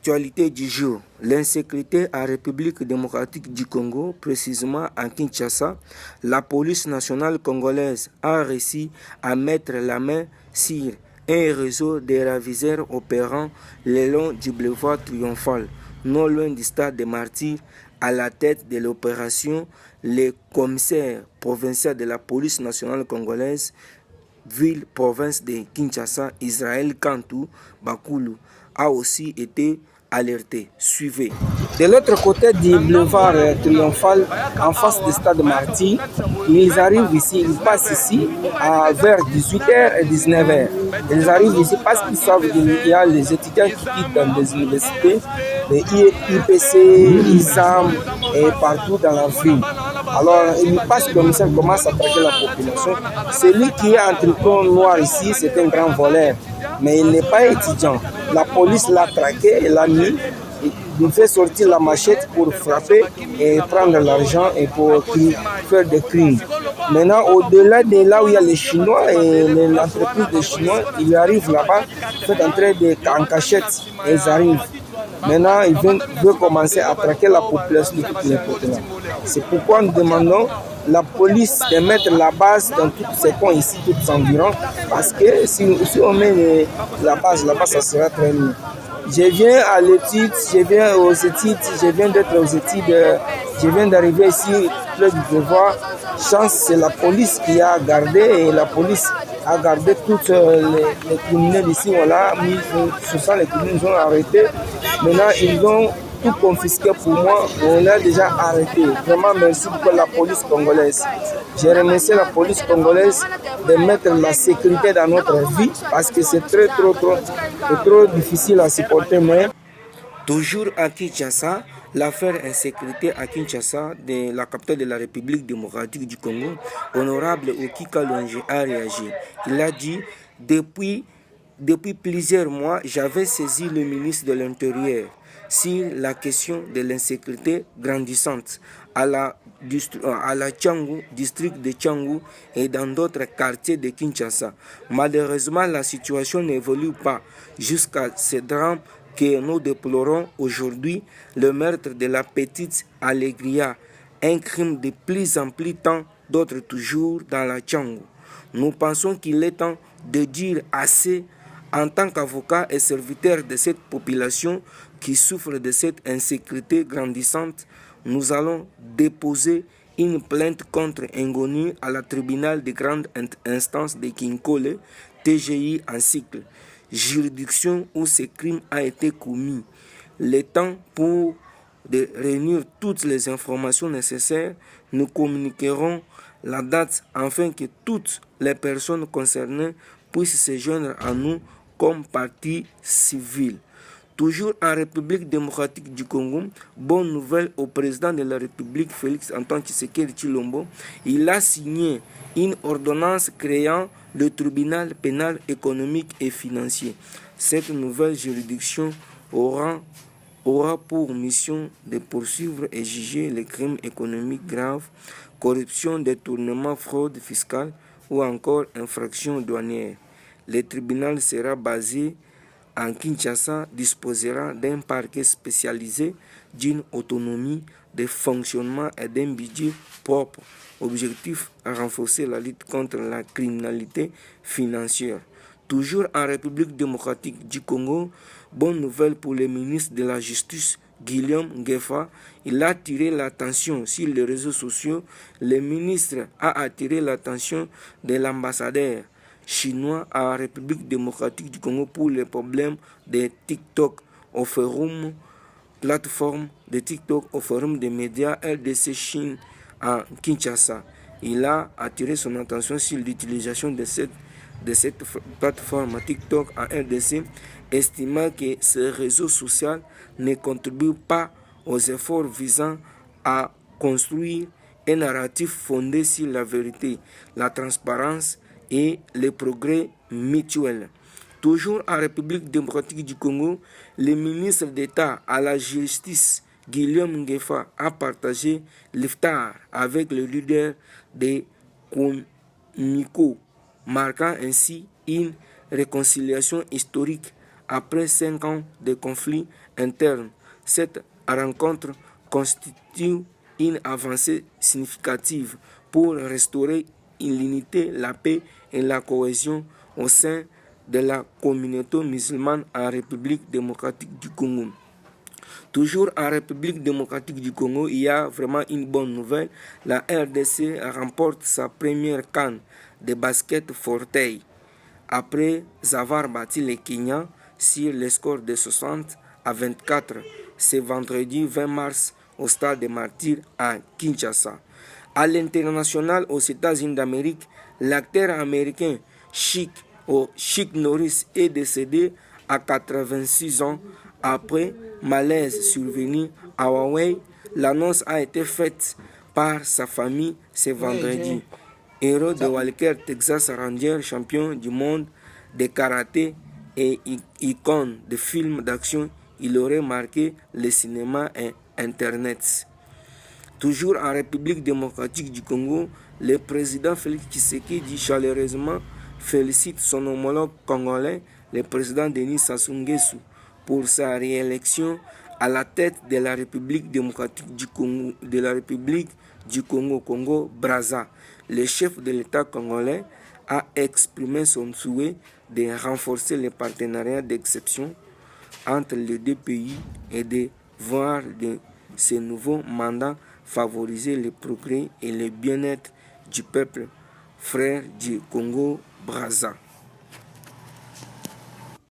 Actualité du jour. L'insécurité en République démocratique du Congo, précisément à Kinshasa, la police nationale congolaise a réussi à mettre la main sur un réseau de ravisseurs opérant le long du boulevard Triomphal, non loin du stade des Martyrs. À la tête de l'opération, le commissaire provincial de la police nationale congolaise, ville-province de Kinshasa, Israël Kantou Bakulu, a aussi été alerté. Suivez. De l'autre côté du boulevard Triomphal, en face du stade Marty, ils arrivent ici, ils passent ici vers 18h et 19h. Ils arrivent ici parce qu'ils savent qu'il y a les étudiants qui quittent dans les universités, les IPC, ISAM et partout dans la ville. Alors, il passe comme ça, commence à traquer la population. Celui qui est en tricot noir ici, c'est un grand voleur. Mais il n'est pas étudiant. La police l'a traqué et l'a mis. Il fait sortir la machette pour frapper et prendre l'argent et pour faire des crimes. Maintenant, au-delà de là où il y a les Chinois et l'entreprise des Chinois, ils arrivent là-bas, fait entrer en cachette et ils arrivent. Maintenant, ils veulent commencer à traquer la population de toutes les côtés. C'est pourquoi nous demandons la police de mettre la base dans tous ces coins ici, tous environs, parce que si on met la base là-bas, ça sera très mieux. Je viens à l'étude, je viens aux études, je viens d'être aux études, je viens d'arriver ici, près du devoir. Chance, c'est la police qui a gardé et la police a gardé tous les criminels ici. On l'a mis, ce sont les criminels, ils ont arrêté. Maintenant, ils ont tout confisqué pour moi. On l'a déjà arrêté. Vraiment, merci pour la police congolaise. Je remercie la police congolaise de mettre la sécurité dans notre vie parce que c'est trop difficile à supporter. Mais toujours à Kinshasa, l'affaire insécurité à Kinshasa, de la capitale de la République démocratique du Congo, honorable Okika Longe a réagi. Il a dit, depuis plusieurs mois, j'avais saisi le ministre de l'Intérieur sur la question de l'insécurité grandissante à la Tchangou, district de Tchangou et dans d'autres quartiers de Kinshasa. Malheureusement, la situation n'évolue pas jusqu'à ce drame que nous déplorons aujourd'hui, le meurtre de la petite Allegria, un crime de plus en plus tant d'autres toujours dans la Tchangou. Nous pensons qu'il est temps de dire assez en tant qu'avocat et serviteur de cette population qui souffre de cette insécurité grandissante. Nous allons déposer une plainte contre Ngoni à la tribunal de grande instance de Kinkole, TGI en cycle, juridiction où ce crime a été commis. Le temps pour de réunir toutes les informations nécessaires, nous communiquerons la date afin que toutes les personnes concernées puissent se joindre à nous comme partie civile. Toujours en République démocratique du Congo, bonne nouvelle au président de la République, Félix Antoine Tshisekedi Tshilombo. Il a signé une ordonnance créant le tribunal pénal économique et financier. Cette nouvelle juridiction aura pour mission de poursuivre et juger les crimes économiques graves, corruption, détournement, fraude fiscale ou encore infraction douanière. Le tribunal sera basé en Kinshasa, disposera d'un parquet spécialisé, d'une autonomie de fonctionnement et d'un budget propre. Objectif à renforcer la lutte contre la criminalité financière. Toujours en République démocratique du Congo, bonne nouvelle pour le ministre de la Justice, Guillaume Ngefa. Il a attiré l'attention sur les réseaux sociaux. Le ministre a attiré l'attention de l'ambassadeur chinois en République démocratique du Congo pour les problèmes de TikTok au forum, plateforme de TikTok au forum des médias RDC Chine à Kinshasa. Il a attiré son attention sur l'utilisation de cette plateforme TikTok en RDC, estimant que ce réseau social ne contribue pas aux efforts visant à construire un narratif fondé sur la vérité, la transparence et le progrès mutuel. Toujours en République démocratique du Congo, le ministre d'État à la Justice, Guillaume Ngefa, a partagé l'iftar avec le leader de Komiko, marquant ainsi une réconciliation historique après 5 ans de conflit interne. Cette rencontre constitue une avancée significative pour restaurer l'unité, la paix et la cohésion au sein de la communauté musulmane en République démocratique du Congo. Toujours en République démocratique du Congo, il y a vraiment une bonne nouvelle. La RDC remporte sa première CAN de basket fauteuil après avoir battu les Kenyans sur le score de 60-24 ce vendredi 20 mars au stade des Martyrs à Kinshasa. À l'international, aux États-Unis d'Amérique, l'acteur américain Chuck Norris est décédé à 86 ans après malaise survenu à Hawaï. L'annonce a été faite par sa famille ce vendredi. Héros de Walker, Texas Ranger, champion du monde de karaté et icône de films d'action, il aurait marqué le cinéma et Internet. Toujours en République démocratique du Congo, le président Félix Tshisekedi chaleureusement félicite son homologue congolais, le président Denis Sassou Nguesso, pour sa réélection à la tête de la République démocratique du Congo, Congo-Brazza. Le chef de l'État congolais a exprimé son souhait de renforcer les partenariats d'exception entre les deux pays et de voir de ce nouveau mandat favoriser le progrès et le bien-être du peuple frère du Congo-Brazza.